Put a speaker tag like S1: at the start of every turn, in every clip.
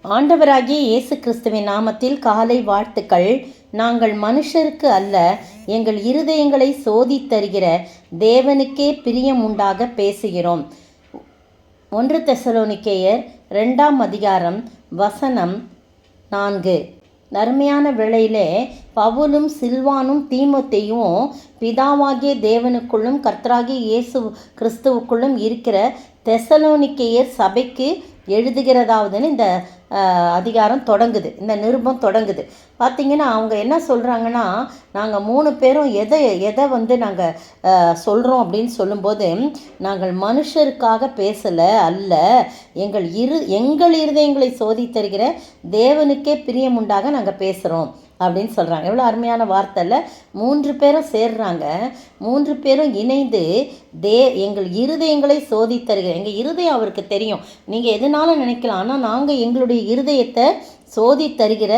S1: ஆண்டவராகிய இயேசு கிறிஸ்துவின் நாமத்தில் காலை வாழ்த்துக்கள். நாங்கள் மனுஷருக்கு அல்ல, எங்கள் இருதயங்களை சோதித்தருகிற தேவனுக்கே பிரியம் உண்டாக பேசுகிறோம். 1 தெசலோனிக்கேயர் 2ஆம் அதிகாரம் வசனம் 4. அருமையான வேளையிலே பவுலும் சில்வானும் தீமோத்தேயும் பிதாவாகிய தேவனுக்குள்ளும் கர்த்தராகிய இயேசு கிறிஸ்துவுக்குள்ளும் இருக்கிற தெசலோனிக்கேயர் சபைக்கு எழுதுகிறதாவதுன்னு இந்த அதிகாரம் தொடங்குது, இந்த நிருபம் தொடங்குது. பார்த்திங்கன்னா அவங்க என்ன சொல்கிறாங்கன்னா, நாங்கள் 3 பேரும் எதை நாங்கள் சொல்கிறோம் அப்படின்னு சொல்லும்போது, நாங்கள் மனுஷருக்காக பேசலை அல்ல, எங்கள் இருதயங்களை சோதித்தருகிற தேவனுக்கே பிரியமுண்டாக நாங்கள் பேசுகிறோம் அப்படின்னு சொல்கிறாங்க. எவ்வளோ அருமையான வார்த்தை இல்லை? 3 பேரும் சேர்றாங்க, 3 பேரும் இணைந்து எங்கள் இருதயங்களை சோதித்தருகிற, எங்கள் இருதயம் அவருக்கு தெரியும், நீங்கள் எதுனாலும் நினைக்கலாம், ஆனால் நாங்கள் எங்களுடைய இருதயத்தை சோதித்தருகிற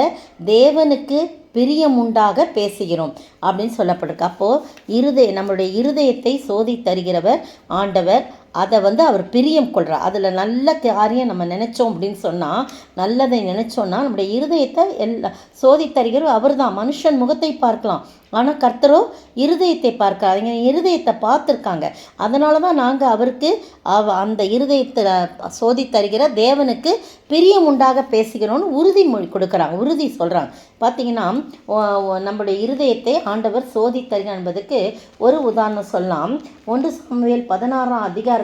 S1: தேவனுக்கு பிரியமுண்டாக பேசுகிறோம் அப்படின்னு சொல்லப்பட்டிருக்கு. அப்போது நம்மளுடைய இருதயத்தை சோதித்தருகிறவர் ஆண்டவர், அதை அவர் பிரியம் கொள்கிறார். அதில் நல்ல காரியம் நம்ம நினச்சோம் அப்படின்னு சொன்னால், நல்லதை நினச்சோன்னா நம்முடைய இருதயத்தை சோதித்தருகிறவர் அவர் தான். மனுஷன் முகத்தை பார்க்கலாம், ஆனால் கர்த்தரோ இருதயத்தை பார்க்காதீங்க, இருதயத்தை பார்த்துருக்காங்க. அதனால தான் நாங்கள் அவருக்கு அந்த இருதயத்தை சோதித்தருகிற தேவனுக்கு பிரியம் உண்டாக பேசுகிறோன்னு உறுதிமொழி கொடுக்குறாங்க, உறுதி சொல்கிறாங்க. பார்த்திங்கன்னா நம்முடைய இருதயத்தை ஆண்டவர் சோதித்தருகிறார் என்பதுக்கு ஒரு உதாரணம் சொல்லலாம். 1 சாமுவேல் 16ஆம் அதிகாரத்தில்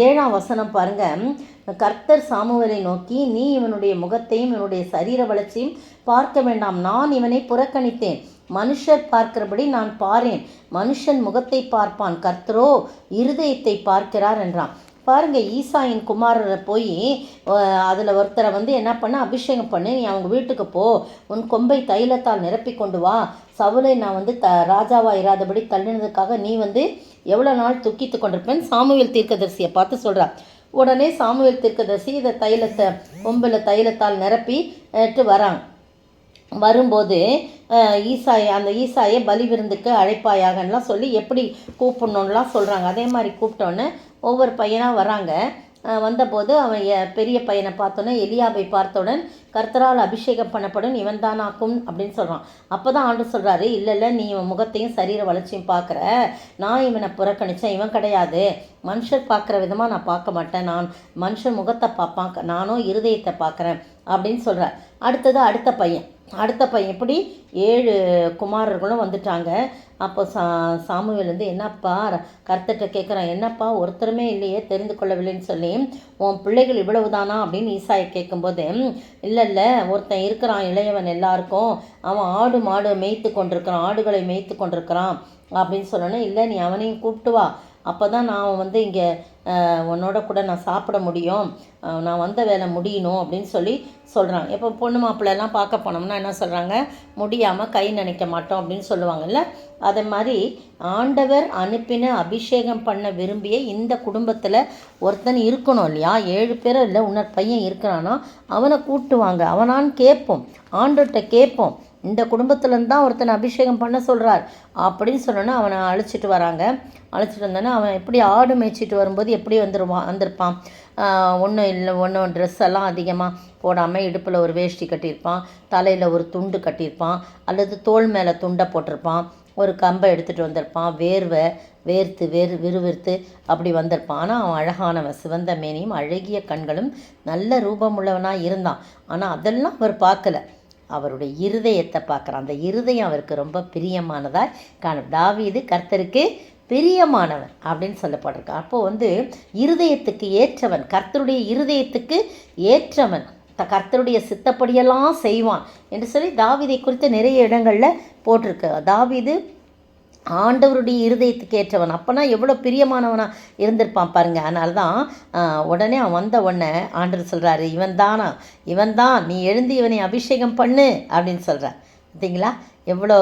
S1: 7ஆம் வசனம் பாருங்கள். கர்த்தர் சாமுவேலை நோக்கி, நீ இவனுடைய முகத்தையும் இவனுடைய சரீர வளர்ச்சியும் பார்க்க வேண்டாம், நான் இவனை புறக்கணித்தேன், மனுஷர் பார்க்கிறபடி நான் பாரேன், மனுஷன் முகத்தை பார்ப்பான், கர்த்தரோ இருதயத்தை பார்க்கிறார் என்றான். பாருங்கள், ஈசாயின் குமாரரை போய் அதில் ஒருத்தரை என்ன பண்ண, அபிஷேகம் பண்ணி நீ அவங்க வீட்டுக்கு போ, உன் கொம்பை தைலத்தால் நிரப்பி கொண்டு வா, சவுலை நான் ராஜாவாக இராதபடி தள்ளினதுக்காக நீ எவ்வளோ நாள் துக்கித்து கொண்டிருப்பேன் சாமுவேல் தீர்க்கதரிசியை பார்த்து சொல்கிறார். உடனே சாமுவேல் தீர்க்கதரிசி இதை கொம்பில் தைலத்தால் நிரப்பி வராங்க. வரும்போது அந்த ஈசாயை பலி விருந்துக்கு அழைப்பாயாகலாம் சொல்லி எப்படி கூப்பிடணுன்னெலாம் சொல்கிறாங்க. அதே மாதிரி கூப்பிட்டோன்னே ஒவ்வொரு பையனாக வராங்க. வந்தபோது அவன் பெரிய பையனை பார்த்தோன்னே, எலியாபை பார்த்தவுடன் கர்த்தரால் அபிஷேகம் பண்ணப்படும் இவன் தானாக்கும் அப்படின்னு சொல்கிறான். அப்போ தான் ஆண்டவர் சொல்கிறாரு, இல்லை நீ இவன் முகத்தையும் சரீர வளர்ச்சியும் பார்க்குற, நான் இவனை புறக்கணித்தேன், இவன் கிடையாது, மனுஷர் பார்க்குற விதமாக நான் பார்க்க மாட்டேன், நான் மனுஷன் முகத்தை பார்ப்பான், நானும் இருதயத்தை பார்க்குறேன் அப்படின்னு சொல்கிறார். அடுத்த பையன் இப்படி 7 குமாரர்களும் வந்துட்டாங்க. அப்போ சாமுவேல் என்னப்பா கர்த்தர்கிட்ட கேட்குறான், என்னப்பா ஒருத்தருமே இல்லையே, தெரிந்து கொள்ளவில்லைன்னு சொல்லி, உன் பிள்ளைகள் இவ்வளவுதானா அப்படின்னு ஈசாயை கேட்கும்போது, இல்லை ஒருத்தன் இருக்கிறான் இளையவன், எல்லாருக்கும் அவன் ஆடு மாடு மேய்த்து கொண்டிருக்கிறான், ஆடுகளை மேய்த்து கொண்டிருக்கிறான் அப்படின்னு சொன்னோன்னே, இல்லை நீ அவனையும் கூப்பிட்டு வா, அப்போ தான் நான் இங்கே உன்னோட கூட நான் சாப்பிட முடியும், நான் வந்த வேலை முடியணும் அப்படின்னு சொல்கிறாங்க. இப்போ பொண்ணு மாப்பிள்ளைலாம் பார்க்க போனோம்னா என்ன சொல்கிறாங்க, முடியாமல் கை நினைக்க மாட்டோம் அப்படின்னு சொல்லுவாங்கல்ல. அதே மாதிரி ஆண்டவர் அனுப்பின அபிஷேகம் பண்ண விரும்பிய இந்த குடும்பத்தில் ஒருத்தன் இருக்கணும் இல்லையா? 7 பேரும் இல்லை, இன்னொரு பையன் இருக்கிறான்னா அவனை கூட்டுவாங்க, அவனான்னு கேட்போம், ஆண்டவர்கிட்ட கேட்போம், இந்த குடும்பத்துலேருந்து தான் ஒருத்தனை அபிஷேகம் பண்ண சொல்கிறார் அப்படின்னு சொன்னோன்னா அவனை அழைச்சிட்டு வராங்க. அழைச்சிட்டு வந்தோன்னா அவன் எப்படி ஆடு மேய்ச்சிட்டு வரும்போது எப்படி வந்திருப்பான், ஒன்றும் ட்ரெஸ் எல்லாம் அதிகமாக போடாமல் இடுப்பில் ஒரு வேஷ்டி கட்டியிருப்பான், தலையில் ஒரு துண்டு கட்டியிருப்பான், அல்லது தோள் மேலே துண்டை போட்டிருப்பான், ஒரு கம்பை எடுத்துகிட்டு வந்திருப்பான், விறுவிறுத்து அப்படி வந்திருப்பான். ஆனால் அவன் அழகானவன், சிவந்த மேனியும் அழகிய கண்களும் நல்ல ரூபமுள்ளவனாக இருந்தான். ஆனால் அதெல்லாம் அவர் பார்க்கல, அவருடைய இருதயத்தை பார்க்குறான். அந்த இருதயம் அவருக்கு ரொம்ப பிரியமானதாக காணும். தாவீது கர்த்தருக்கு பிரியமானவன் அப்படின்னு சொல்லப்பட்டிருக்கு. அப்போது இருதயத்துக்கு ஏற்றவன், கர்த்தருடைய இருதயத்துக்கு ஏற்றவன், கர்த்தருடைய சித்தப்படியெல்லாம் செய்வான் என்று சொல்லி தாவீதை குறித்து நிறைய இடங்களில் போட்டிருக்கு. தாவீது ஆண்டவருடைய இருதயத்துக்கு ஏற்றவன், அப்போனா எவ்வளோ பிரியமானவனாக இருந்திருப்பான் பாருங்கள். அதனால தான் உடனே அவன் வந்த உடனே ஆண்டவர் சொல்கிறாரு, இவன் தான், நீ எழுந்து இவனை அபிஷேகம் பண்ணு அப்படின்னு சொல்கிறார். பார்த்தீங்களா, எவ்வளோ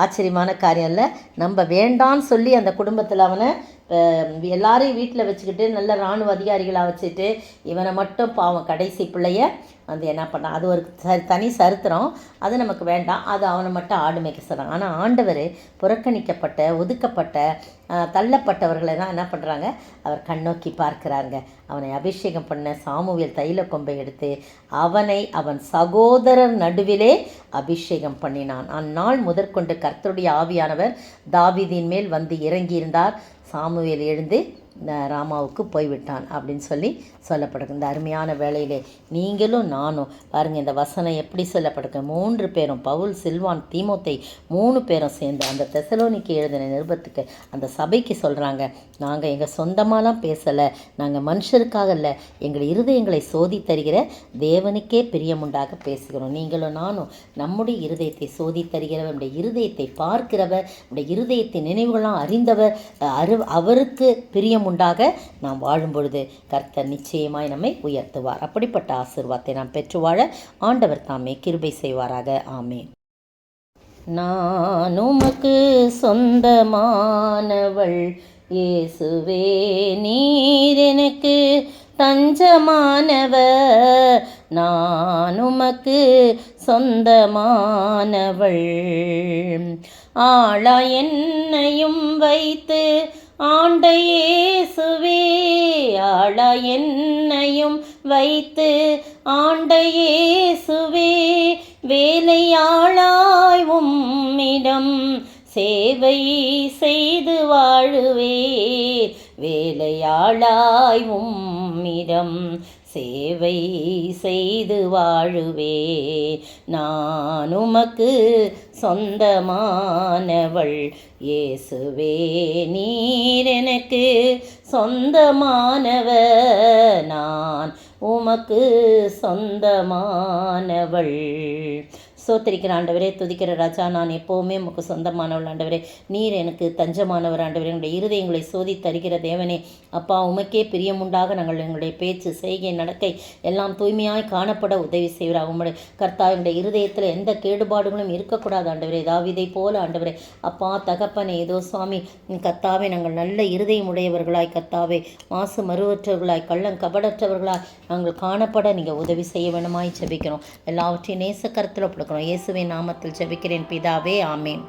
S1: ஆச்சரியமான காரியம் இல்லை? நம்ம வேண்டான்னு சொல்லி அந்த குடும்பத்தில் அவனை எல்லாரையும் வீட்டில் வச்சுக்கிட்டு நல்ல இராணுவ அதிகாரிகளாக வச்சுட்டு இவனை மட்டும் பாவம் கடைசி பிள்ளைய வந்து என்ன பண்ணான். அது ஒரு தனி சரித்திரம், அது நமக்கு வேண்டாம். அது அவனை மட்டும் ஆடு மேய்க்க சொல்கிறாங்க. ஆனால் ஆண்டவர் புறக்கணிக்கப்பட்ட, ஒதுக்கப்பட்ட, தள்ளப்பட்டவர்களை தான் என்ன பண்ணுறாங்க, அவர் கண்ணோக்கி பார்க்குறாருங்க. அவனை அபிஷேகம் பண்ண சாமுவேல் தைல கொம்பை எடுத்து அவனை அவன் சகோதரர் நடுவிலே அபிஷேகம் பண்ணினான். அந்நாள் முதற்கொண்டு கர்த்தருடைய ஆவியானவர் தாவீதின் மேல் வந்து இறங்கியிருந்தார். சாமுவேல் எழுந்து ராமாவுக்கு போய்விட்டான் அப்படின்னு சொல்லப்படுது. இந்த அருமையான வேளையிலே நீங்களும் நானும் பாருங்கள், இந்த வசனம் எப்படி சொல்லப்படுது. 3 பேரும், பவுல், சில்வான், தீமோத்தை 3 பேரும் சேர்ந்து அந்த தெசலோனிக்கு எழுதின நிருபத்துக்கு அந்த சபைக்கு சொல்கிறாங்க, நாங்கள் எங்கள் சொந்தமாலாம் பேசலை, நாங்கள் மனுஷருக்காக இல்லை, எங்கள் இருதயங்களை சோதி தருகிற தேவனுக்கே பிரியமுண்டாக பேசுகிறோம். நீங்களும் நானும் நம்முடைய இருதயத்தை சோதி தருகிறவர், நம்முடைய இருதயத்தை பார்க்கிறவர், நம்முடைய இருதயத்தின் நினைவுகளாம் அறிந்தவர், அவருக்கு பிரியம் உண்டாக நாம் வாழும் பொழுது கர்த்தர் நிச்சயமாய் நம்மை உயர்த்துவார். அப்படிப்பட்ட ஆசீர்வாதத்தை நாம் பெற்று வாழ ஆண்டவர் தாமே கிருபை செய்வாராக. ஆமென். நான் உமக்கு சொந்தமானவள் இயேசுவே, நீர் எனக்கு தஞ்சமானவர், நான் உமக்கு சொந்தமானவள். ஆளா என்னையும் வைத்து ஆண்ட இயேசுவே, ஆளா என்னையும் வைத்து ஆண்ட இயேசுவே, வேலையாளாய் உம்மிடம் சேவை செய்து வாழுவே, வேலையாளாய் உம்மிடம் சேவை செய்து வாழுவே, நான் உமக்கு சொந்தமானவள் இயேசுவே, நீர் எனக்கு சொந்தமானவர், நான் உமக்கு சொந்தமானவள். ஸ்தோத்திரிக்கிற ஆண்டவரே, துதிக்கிற ராஜா, நான் எப்போவுமே உமக்கு சொந்தமானவள் ஆண்டவரே, நீர் எனக்கு தஞ்சமானவர் ஆண்டவரே, என்னுடைய இருதயங்களை சோதி தருகிற தேவனே, அப்பா உமக்கே பிரியமுண்டாக நாங்கள் எங்களுடைய பேச்சு, செய்கை, நடக்கை எல்லாம் தூய்மையாய் காணப்பட உதவி செய்கிறார். உங்களுடைய கர்த்தா, என்னுடைய இருதயத்தில் எந்த கேடுபாடுகளும் இருக்கக்கூடாது ஆண்டவரே, தாவீதை போல ஆண்டவரே, அப்பா தகப்பனே, ஏதோ சுவாமி கர்த்தாவே, நாங்கள் நல்ல இருதயம் உடையவர்களாய் கர்த்தாவே, மாசு மறுவற்றவர்களாய், கள்ளம் கபடற்றவர்களாய் நாங்கள் காணப்பட நீங்கள் உதவி செய்ய வேணுமாய் ஜெபிக்கிறோம். எல்லாவற்றையும் நேச கருத்தில் கொடுக்குறோம். இயேசுவின் நாமத்தில் ஜெபிக்கிறேன் பிதாவே, ஆமேன்.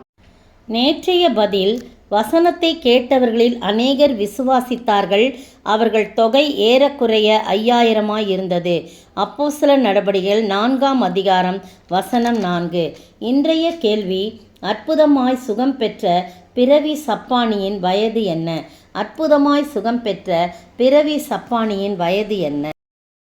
S1: நேற்றைய பதில், வசனத்தை கேட்டவர்களில் அநேகர் விசுவாசித்தார்கள். அவர்கள் தொகை ஏறக்குறைய 5000 இருந்தது. அப்போஸ்தலர் நடபடிகள் 4ஆம் அதிகாரம் வசனம் 4. இன்றைய கேள்வி, அற்புதமாய் சுகம் பெற்ற பிறவி சப்பானியின் வயது என்ன? அற்புதமாய் சுகம் பெற்ற பிறவி சப்பானியின் வயது என்ன?